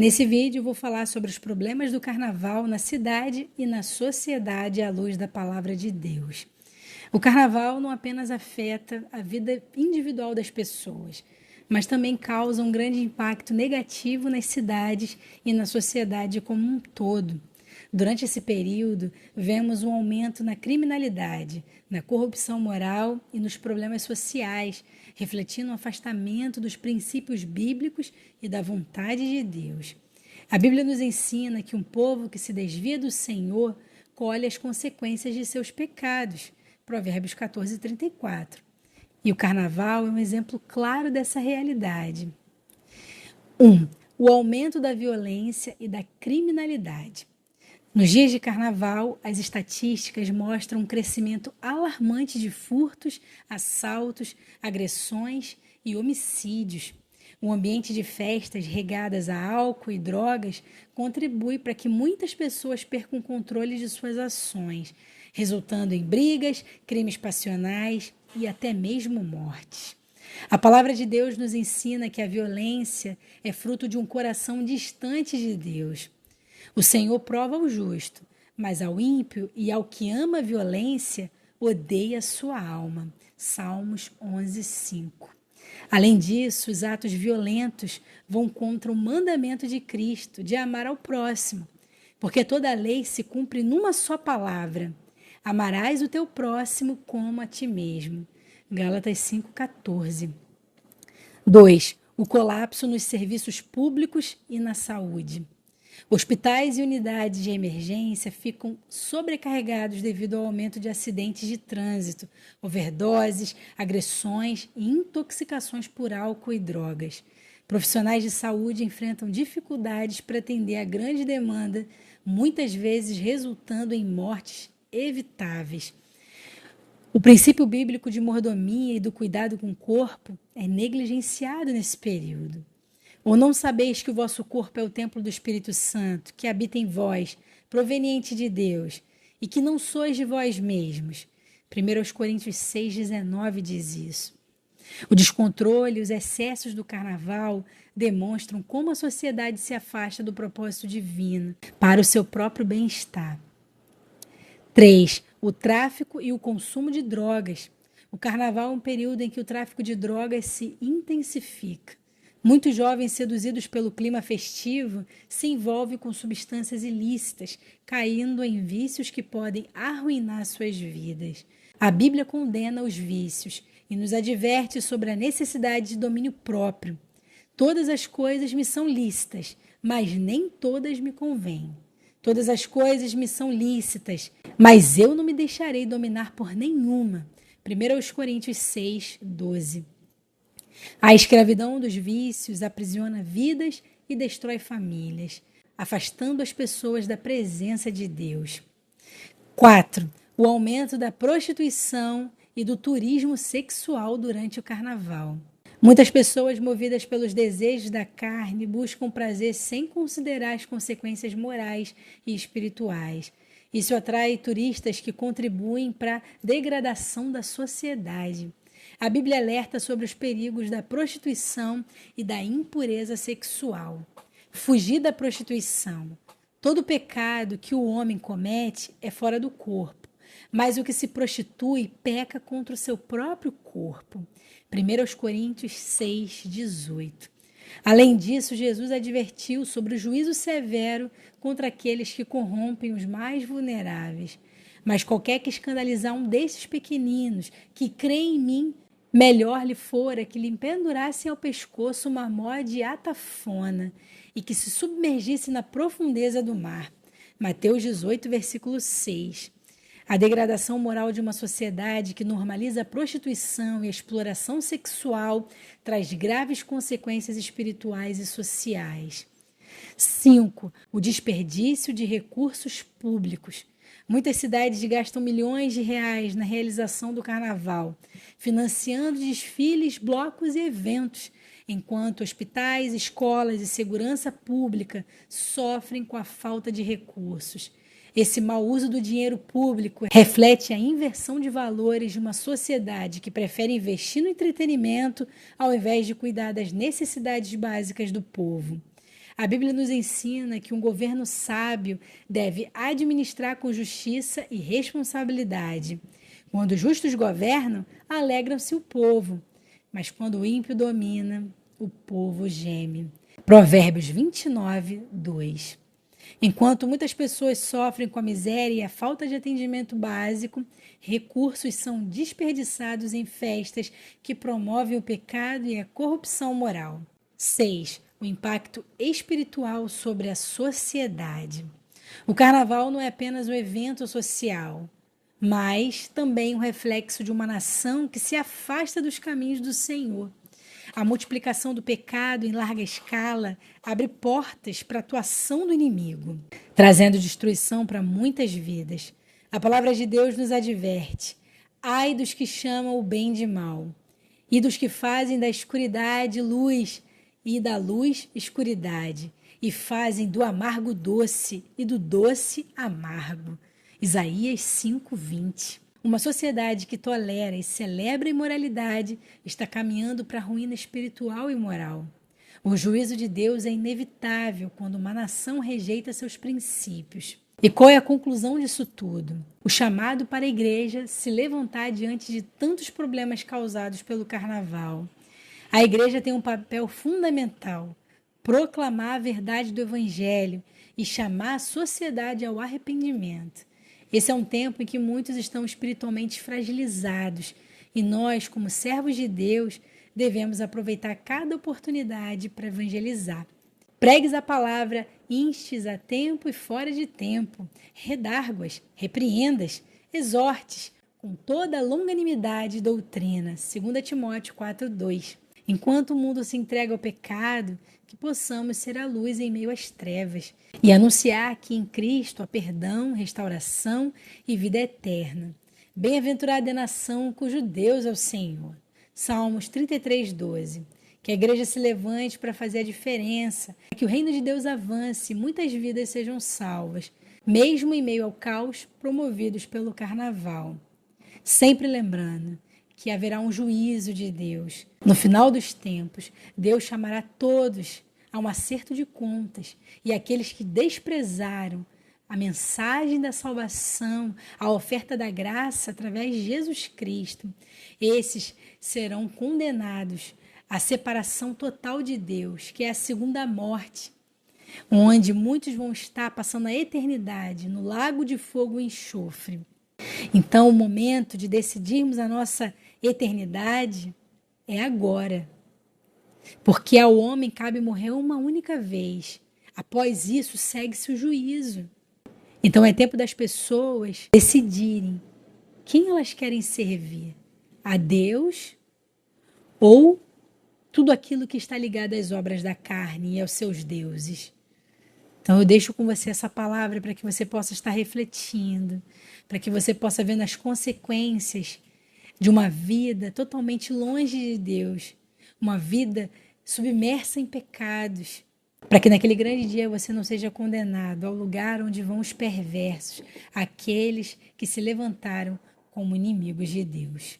Nesse vídeo, vou falar sobre os problemas do carnaval na cidade e na sociedade à luz da palavra de Deus. O carnaval não apenas afeta a vida individual das pessoas, mas também causa um grande impacto negativo nas cidades e na sociedade como um todo. Durante esse período, vemos um aumento na criminalidade, na corrupção moral e nos problemas sociais, refletindo um afastamento dos princípios bíblicos e da vontade de Deus. A Bíblia nos ensina que um povo que se desvia do Senhor colhe as consequências de seus pecados. Provérbios 14:34. E o carnaval é um exemplo claro dessa realidade. 1. O aumento da violência e da criminalidade. Nos dias de carnaval, as estatísticas mostram um crescimento alarmante de furtos, assaltos, agressões e homicídios. O ambiente de festas regadas a álcool e drogas contribui para que muitas pessoas percam o controle de suas ações, resultando em brigas, crimes passionais e até mesmo mortes. A palavra de Deus nos ensina que a violência é fruto de um coração distante de Deus. O Senhor prova o justo, mas ao ímpio e ao que ama a violência, odeia a sua alma. Salmos 11:5. Além disso, os atos violentos vão contra o mandamento de Cristo de amar ao próximo, porque toda a lei se cumpre numa só palavra: amarás o teu próximo como a ti mesmo. Gálatas 5:14. 2. O colapso nos serviços públicos e na saúde. Hospitais e unidades de emergência ficam sobrecarregados devido ao aumento de acidentes de trânsito, overdoses, agressões e intoxicações por álcool e drogas. Profissionais de saúde enfrentam dificuldades para atender a grande demanda, muitas vezes resultando em mortes evitáveis. O princípio bíblico de mordomia e do cuidado com o corpo é negligenciado nesse período. Ou não sabeis que o vosso corpo é o templo do Espírito Santo, que habita em vós, proveniente de Deus, e que não sois de vós mesmos? 1 Coríntios 6,19 diz isso. O descontrole e os excessos do carnaval demonstram como a sociedade se afasta do propósito divino para o seu próprio bem-estar. 3. O tráfico e o consumo de drogas. O carnaval é um período em que o tráfico de drogas se intensifica. Muitos jovens seduzidos pelo clima festivo se envolvem com substâncias ilícitas, caindo em vícios que podem arruinar suas vidas. A Bíblia condena os vícios e nos adverte sobre a necessidade de domínio próprio. Todas as coisas me são lícitas, mas nem todas me convêm. Todas as coisas me são lícitas, mas eu não me deixarei dominar por nenhuma. 1 Coríntios 6:12. A escravidão dos vícios aprisiona vidas e destrói famílias, afastando as pessoas da presença de Deus. 4. O aumento da prostituição e do turismo sexual durante o carnaval. Muitas pessoas movidas pelos desejos da carne buscam prazer sem considerar as consequências morais e espirituais. Isso atrai turistas que contribuem para a degradação da sociedade. A Bíblia alerta sobre os perigos da prostituição e da impureza sexual. Fugir da prostituição. Todo pecado que o homem comete é fora do corpo, mas o que se prostitui peca contra o seu próprio corpo. 1 Coríntios 6:18. Além disso, Jesus advertiu sobre o juízo severo contra aqueles que corrompem os mais vulneráveis. Mas qualquer que escandalizar um desses pequeninos que crê em mim, melhor lhe fora que lhe pendurassem ao pescoço uma mó de atafona e que se submergisse na profundeza do mar. Mateus 18, versículo 6. A degradação moral de uma sociedade que normaliza a prostituição e a exploração sexual traz graves consequências espirituais e sociais. 5. O desperdício de recursos públicos. Muitas cidades gastam milhões de reais na realização do carnaval, financiando desfiles, blocos e eventos, enquanto hospitais, escolas e segurança pública sofrem com a falta de recursos. Esse mau uso do dinheiro público reflete a inversão de valores de uma sociedade que prefere investir no entretenimento ao invés de cuidar das necessidades básicas do povo. A Bíblia nos ensina que um governo sábio deve administrar com justiça e responsabilidade. Quando os justos governam, alegram-se o povo, mas quando o ímpio domina, o povo geme. Provérbios 29, 2. Enquanto muitas pessoas sofrem com a miséria e a falta de atendimento básico, recursos são desperdiçados em festas que promovem o pecado e a corrupção moral. 6. O impacto espiritual sobre a sociedade. O carnaval não é apenas um evento social, mas também um reflexo de uma nação que se afasta dos caminhos do Senhor. A multiplicação do pecado em larga escala abre portas para a atuação do inimigo, trazendo destruição para muitas vidas. A palavra de Deus nos adverte: ai dos que chamam o bem de mal, e dos que fazem da escuridade luz, e da luz escuridade, e fazem do amargo doce, e do doce amargo. Isaías 5:20. Uma sociedade que tolera e celebra a imoralidade está caminhando para a ruína espiritual e moral. O juízo de Deus é inevitável quando uma nação rejeita seus princípios. E qual é a conclusão disso tudo? O chamado para a igreja se levantar diante de tantos problemas causados pelo carnaval. A igreja tem um papel fundamental: proclamar a verdade do evangelho e chamar a sociedade ao arrependimento. Esse é um tempo em que muitos estão espiritualmente fragilizados e nós, como servos de Deus, devemos aproveitar cada oportunidade para evangelizar. Pregues a palavra, instes a tempo e fora de tempo, redarguas, repreendas, exortes, com toda a longanimidade e doutrina. 2 Timóteo 4:2. Enquanto o mundo se entrega ao pecado, que possamos ser a luz em meio às trevas e anunciar que em Cristo há perdão, restauração e vida eterna. Bem-aventurada é a nação cujo Deus é o Senhor. Salmos 33:12. Que a igreja se levante para fazer a diferença, que o reino de Deus avance e muitas vidas sejam salvas, mesmo em meio ao caos promovidos pelo carnaval. Sempre lembrando que haverá um juízo de Deus. No final dos tempos, Deus chamará todos a um acerto de contas, e aqueles que desprezaram a mensagem da salvação, a oferta da graça através de Jesus Cristo, esses serão condenados à separação total de Deus, que é a segunda morte, onde muitos vão estar passando a eternidade no lago de fogo e enxofre. Então, o momento de decidirmos a nossa eternidade é agora. Porque ao homem cabe morrer uma única vez. Após isso, segue-se o juízo. Então, é tempo das pessoas decidirem quem elas querem servir: a Deus ou tudo aquilo que está ligado às obras da carne e aos seus deuses. Então eu deixo com você essa palavra para que você possa estar refletindo, para que você possa ver as consequências de uma vida totalmente longe de Deus, uma vida submersa em pecados, para que naquele grande dia você não seja condenado ao lugar onde vão os perversos, aqueles que se levantaram como inimigos de Deus.